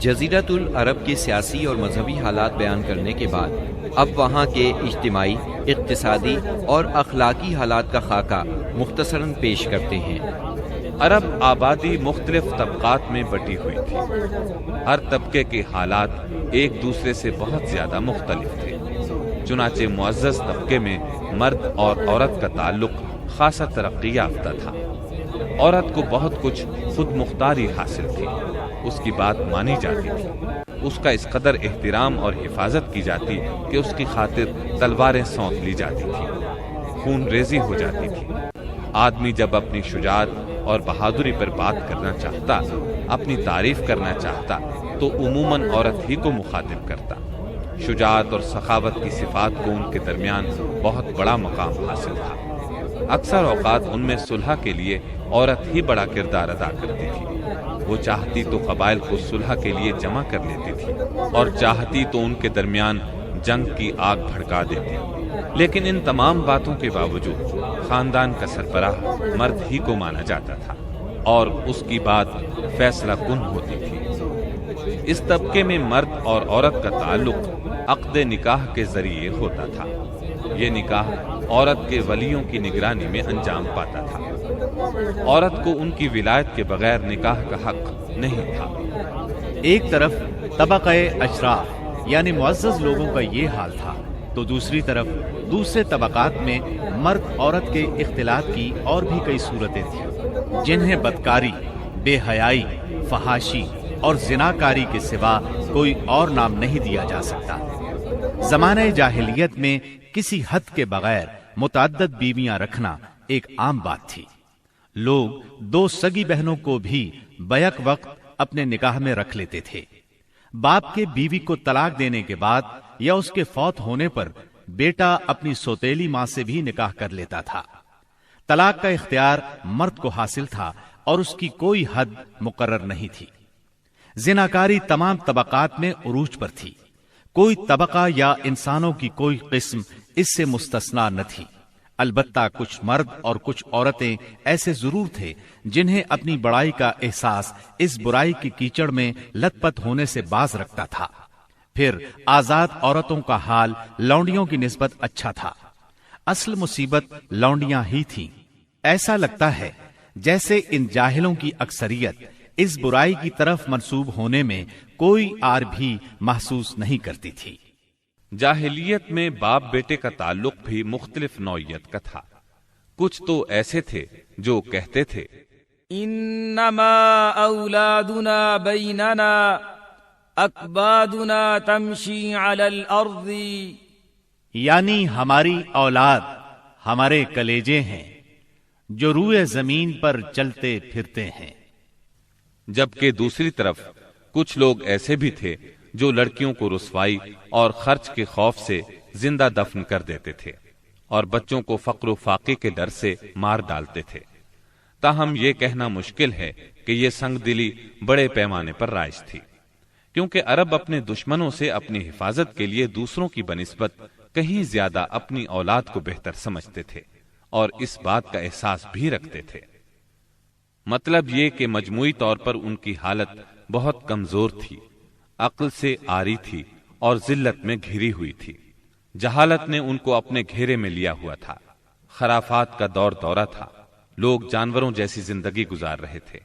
جزیرۃ العرب کے سیاسی اور مذہبی حالات بیان کرنے کے بعد اب وہاں کے اجتماعی، اقتصادی اور اخلاقی حالات کا خاکہ مختصراً پیش کرتے ہیں۔ عرب آبادی مختلف طبقات میں بٹی ہوئی تھی۔ ہر طبقے کے حالات ایک دوسرے سے بہت زیادہ مختلف تھے۔ چنانچہ معزز طبقے میں مرد اور عورت کا تعلق خاصا ترقی یافتہ تھا۔ عورت کو بہت کچھ خود مختاری حاصل تھی، اس کی بات مانی جاتی تھی، اس کا اس قدر احترام اور حفاظت کی جاتی کہ اس کی خاطر تلواریں سونپ لی جاتی تھی، خون ریزی ہو جاتی تھی۔ آدمی جب اپنی شجاعت اور بہادری پر بات کرنا چاہتا، اپنی تعریف کرنا چاہتا تو عموماً عورت ہی کو مخاطب کرتا۔ شجاعت اور سخاوت کی صفات کو ان کے درمیان بہت بڑا مقام حاصل تھا۔ اکثر اوقات ان میں صلح کے لیے عورت ہی بڑا کردار ادا کرتی تھی۔ وہ چاہتی تو قبائل کو صلح کے لیے جمع کر لیتی تھی اور چاہتی تو ان کے درمیان جنگ کی آگ بھڑکا دیتی۔ لیکن ان تمام باتوں کے باوجود خاندان کا سربراہ مرد ہی کو مانا جاتا تھا اور اس کی بات فیصلہ کن ہوتی تھی۔ اس طبقے میں مرد اور عورت کا تعلق عقد نکاح کے ذریعے ہوتا تھا۔ یہ نکاح عورت کے ولیوں کی نگرانی میں انجام پاتا تھا۔ عورت کو ان کی ولایت کے بغیر نکاح کا حق نہیں تھا۔ ایک طرف طبقہ اشراف یعنی معزز لوگوں کا یہ حال تھا تو دوسری طرف دوسرے طبقات میں مرد عورت کے اختلاط کی اور بھی کئی صورتیں تھیں، جنہیں بدکاری، بے حیائی، فحاشی اور زناکاری کے سوا کوئی اور نام نہیں دیا جا سکتا۔ زمانہ جاہلیت میں کسی حد کے بغیر متعدد بیویاں رکھنا ایک عام بات تھی۔ لوگ دو سگی بہنوں کو بھی بیک وقت اپنے نکاح میں رکھ لیتے تھے۔ باپ کے بیوی کو طلاق دینے کے بعد یا اس کے فوت ہونے پر بیٹا اپنی سوتیلی ماں سے بھی نکاح کر لیتا تھا۔ طلاق کا اختیار مرد کو حاصل تھا اور اس کی کوئی حد مقرر نہیں تھی۔ زناکاری تمام طبقات میں عروج پر تھی، کوئی طبقہ یا انسانوں کی کوئی قسم اس سے مستثنا نہ تھی۔ البتہ کچھ مرد اور کچھ عورتیں ایسے ضرور تھے جنہیں اپنی بڑائی کا احساس اس برائی کی کیچڑ میں لت پت ہونے سے باز رکھتا تھا۔ پھر آزاد عورتوں کا حال لونڈیوں کی نسبت اچھا تھا۔ اصل مصیبت لونڈیاں ہی تھیں۔ ایسا لگتا ہے جیسے ان جاہلوں کی اکثریت اس برائی کی طرف منسوب ہونے میں کوئی آر بھی محسوس نہیں کرتی تھی۔ جاہلیت میں باپ بیٹے کا تعلق بھی مختلف نوعیت کا تھا۔ کچھ تو ایسے تھے جو کہتے تھے انما اولادنا بیننا اکبادنا تمشی علی الارض، یعنی ہماری اولاد ہمارے کلیجے ہیں جو روئے زمین پر چلتے پھرتے ہیں۔ جبکہ دوسری طرف کچھ لوگ ایسے بھی تھے جو لڑکیوں کو رسوائی اور خرچ کے خوف سے زندہ دفن کر دیتے تھے اور بچوں کو فقر و فاقے کے ڈر سے مار ڈالتے تھے۔ تاہم یہ کہنا مشکل ہے کہ یہ سنگ دلی بڑے پیمانے پر رائج تھی، کیونکہ عرب اپنے دشمنوں سے اپنی حفاظت کے لیے دوسروں کی بنسبت کہیں زیادہ اپنی اولاد کو بہتر سمجھتے تھے اور اس بات کا احساس بھی رکھتے تھے۔ مطلب یہ کہ مجموعی طور پر ان کی حالت بہت کمزور تھی، عقل سے عاری تھی اور ذلت میں گھری ہوئی تھی۔ جہالت نے ان کو اپنے گھیرے میں لیا ہوا تھا۔ خرافات کا دور دورہ تھا، لوگ جانوروں جیسی زندگی گزار رہے تھے۔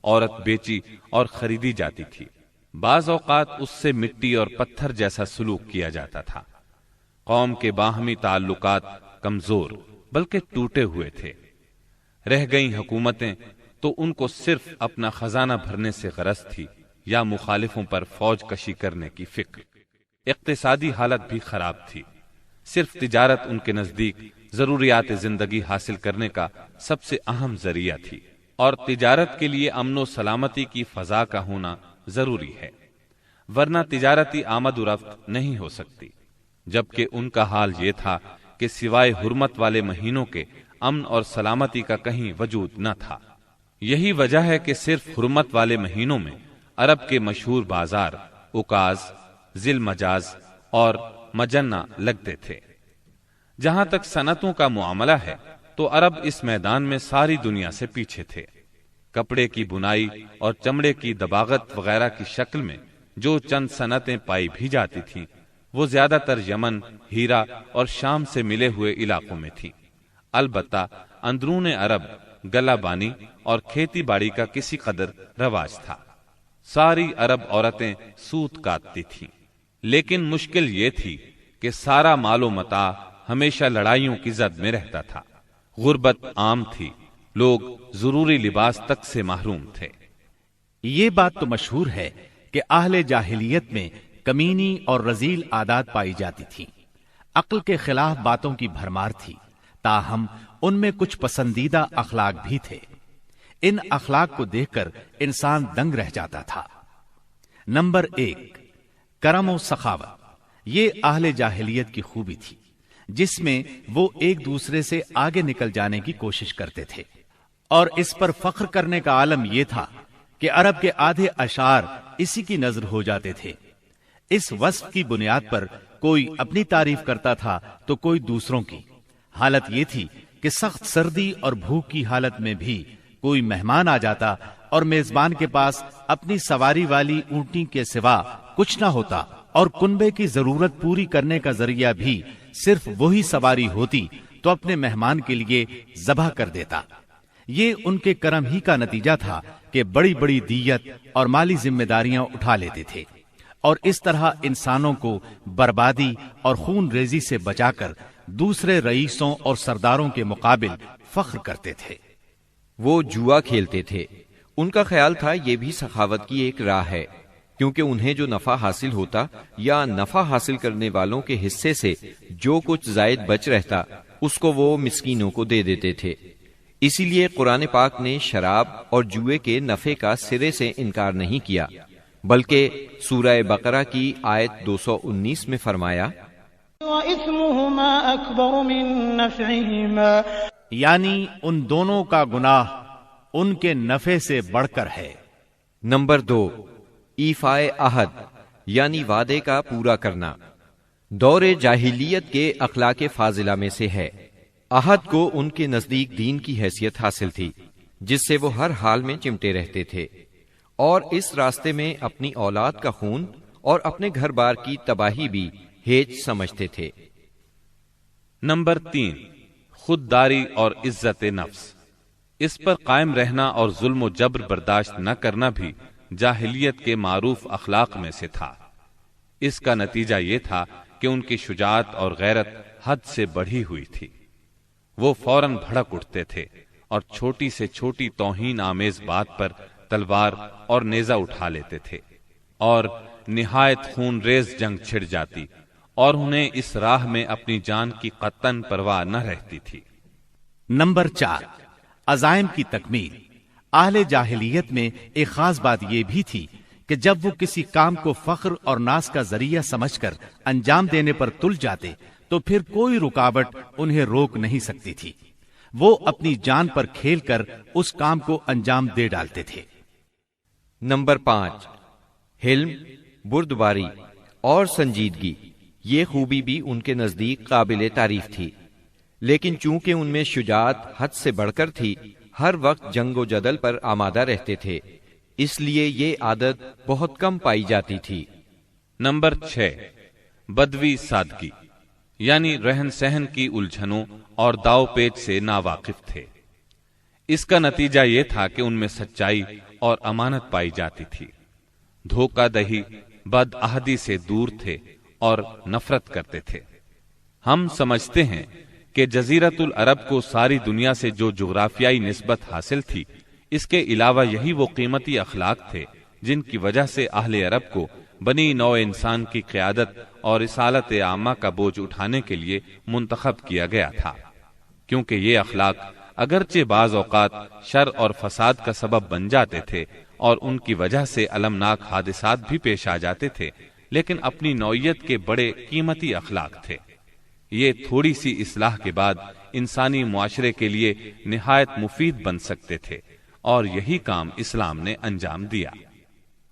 عورت بیچی اور خریدی جاتی تھی، بعض اوقات اس سے مٹی اور پتھر جیسا سلوک کیا جاتا تھا۔ قوم کے باہمی تعلقات کمزور بلکہ ٹوٹے ہوئے تھے۔ رہ گئیں حکومتیں تو ان کو صرف اپنا خزانہ بھرنے سے غرض تھی یا مخالفوں پر فوج کشی کرنے کی فکر۔ اقتصادی حالت بھی خراب تھی، صرف تجارت ان کے نزدیک ضروریات زندگی حاصل کرنے کا سب سے اہم ذریعہ تھی، اور تجارت کے لیے امن و سلامتی کی فضا کا ہونا ضروری ہے، ورنہ تجارتی آمد و رفت نہیں ہو سکتی۔ جبکہ ان کا حال یہ تھا کہ سوائے حرمت والے مہینوں کے امن اور سلامتی کا کہیں وجود نہ تھا۔ یہی وجہ ہے کہ صرف حرمت والے مہینوں میں عرب کے مشہور بازار اکاز، ذی المجاز اور مجنہ لگتے تھے۔ جہاں تک صنعتوں کا معاملہ ہے تو عرب اس میدان میں ساری دنیا سے پیچھے تھے۔ کپڑے کی بنائی اور چمڑے کی دباغت وغیرہ کی شکل میں جو چند صنعتیں پائی بھی جاتی تھیں وہ زیادہ تر یمن، ہیرا اور شام سے ملے ہوئے علاقوں میں تھیں۔ البتہ اندرون عرب گلہ بانی اور کھیتی باڑی کا کسی قدر رواج تھا۔ ساری عرب عورتیں سوت کاٹتی تھیں، لیکن مشکل یہ تھی کہ سارا مال و متاع ہمیشہ لڑائیوں کی زد میں رہتا تھا۔ غربت عام تھی، لوگ ضروری لباس تک سے محروم تھے۔ یہ بات تو مشہور ہے کہ اہل جاہلیت میں کمینی اور رذیل عادات پائی جاتی تھی، عقل کے خلاف باتوں کی بھرمار تھی، تاہم ان میں کچھ پسندیدہ اخلاق بھی تھے۔ ان اخلاق کو دیکھ کر انسان دنگ رہ جاتا تھا۔ نمبر 1، کرم و سخاوت۔ یہ اہل جاہلیت کی خوبی تھی جس میں وہ ایک دوسرے سے آگے نکل جانے کی کوشش کرتے تھے، اور اس پر فخر کرنے کا عالم یہ تھا کہ عرب کے آدھے اشعار اسی کی نظر ہو جاتے تھے۔ اس وصف کی بنیاد پر کوئی اپنی تعریف کرتا تھا تو کوئی دوسروں کی۔ حالت یہ تھی کہ سخت سردی اور بھوک کی حالت میں بھی کوئی مہمان آ جاتا اور میزبان کے پاس اپنی سواری والی اونٹنی کے سوا کچھ نہ ہوتا، اور کنبے کی ضرورت پوری کرنے کا ذریعہ بھی صرف وہی سواری ہوتی تو اپنے مہمان کے لیے ذبح کر دیتا۔ یہ ان کے کرم ہی کا نتیجہ تھا کہ بڑی بڑی دیت اور مالی ذمہ داریاں اٹھا لیتے تھے، اور اس طرح انسانوں کو بربادی اور خون ریزی سے بچا کر دوسرے رئیسوں اور سرداروں کے مقابل فخر کرتے تھے۔ وہ جوا کھیلتے تھے۔ ان کا خیال تھا یہ بھی سخاوت کی ایک راہ ہے، کیونکہ انہیں جو نفع حاصل ہوتا یا نفع حاصل کرنے والوں کے حصے سے جو کچھ زائد بچ رہتا اس کو وہ مسکینوں کو دے دیتے تھے۔ اسی لیے قرآن پاک نے شراب اور جوئے کے نفع کا سرے سے انکار نہیں کیا، بلکہ سورہ بقرہ کی آیت 219 میں فرمایا وَإِثْمُهُمَا أَكْبَرُ مِن نَّفْعِهِمَا، یعنی ان دونوں کا گناہ ان کے نفع سے بڑھ کر ہے۔ نمبر 2، ایفائے عہد یعنی وعدے کا پورا کرنا۔ دور جاہلیت کے اخلاق فاضلہ میں سے ہے۔ عہد کو ان کے نزدیک دین کی حیثیت حاصل تھی، جس سے وہ ہر حال میں چمٹے رہتے تھے، اور اس راستے میں اپنی اولاد کا خون اور اپنے گھر بار کی تباہی بھی ہیج سمجھتے تھے۔ نمبر 3، خودداری اور عزت نفس۔ اس پر قائم رہنا اور ظلم و جبر برداشت نہ کرنا بھی جاہلیت کے معروف اخلاق میں سے تھا۔ اس کا نتیجہ یہ تھا کہ ان کی شجاعت اور غیرت حد سے بڑھی ہوئی تھی۔ وہ فوراً بھڑک اٹھتے تھے اور چھوٹی سے چھوٹی توہین آمیز بات پر تلوار اور نیزہ اٹھا لیتے تھے، اور نہایت خون ریز جنگ چھڑ جاتی اور انہیں اس راہ میں اپنی جان کی قطعاً پرواہ نہ رہتی تھی۔ نمبر 4، عزائم کی تکمیل۔ اہل جاہلیت میں ایک خاص بات یہ بھی تھی کہ جب وہ کسی کام کو فخر اور ناز کا ذریعہ سمجھ کر انجام دینے پر تل جاتے تو پھر کوئی رکاوٹ انہیں روک نہیں سکتی تھی۔ وہ اپنی جان پر کھیل کر اس کام کو انجام دے ڈالتے تھے۔ نمبر 5، حلم، بردباری اور سنجیدگی۔ یہ خوبی بھی ان کے نزدیک قابل تعریف تھی، لیکن چونکہ ان میں شجاعت حد سے بڑھ کر تھی، ہر وقت جنگ و جدل پر آمادہ رہتے تھے، اس لیے یہ عادت بہت کم پائی جاتی تھی۔ نمبر 6، بدوی سادگی، یعنی رہن سہن کی الجھنوں اور داؤ پیچ سے ناواقف تھے۔ اس کا نتیجہ یہ تھا کہ ان میں سچائی اور امانت پائی جاتی تھی۔ دھوکہ دہی، بد عہدی سے دور تھے اور نفرت کرتے تھے۔ ہم سمجھتے ہیں کہ جزیرت العرب کو ساری دنیا سے جو جغرافیائی نسبت حاصل تھی، اس کے علاوہ یہی وہ قیمتی اخلاق تھے جن کی وجہ سے اہل عرب کو بنی نوع انسان کی قیادت اور رسالت عامہ کا بوجھ اٹھانے کے لیے منتخب کیا گیا تھا، کیونکہ یہ اخلاق اگرچہ بعض اوقات شر اور فساد کا سبب بن جاتے تھے اور ان کی وجہ سے المناک حادثات بھی پیش آ جاتے تھے، لیکن اپنی نوعیت کے بڑے قیمتی اخلاق تھے۔ یہ تھوڑی سی اصلاح کے بعد انسانی معاشرے کے لیے نہایت مفید بن سکتے تھے، اور یہی کام اسلام نے انجام دیا۔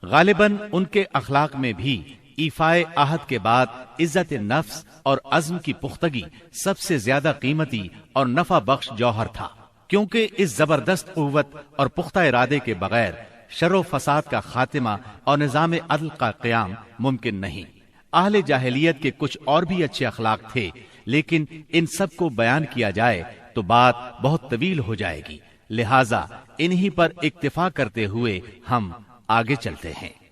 غالباً ان کے اخلاق میں بھی ایفائے عہد کے بعد عزت نفس اور عزم کی پختگی سب سے زیادہ قیمتی اور نفع بخش جوہر تھا، کیونکہ اس زبردست قوت اور پختہ ارادے کے بغیر شر و فساد کا خاتمہ اور نظام عدل کا قیام ممکن نہیں۔ اہل جاہلیت کے کچھ اور بھی اچھے اخلاق تھے، لیکن ان سب کو بیان کیا جائے تو بات بہت طویل ہو جائے گی، لہذا انہی پر اکتفا کرتے ہوئے ہم آگے چلتے ہیں۔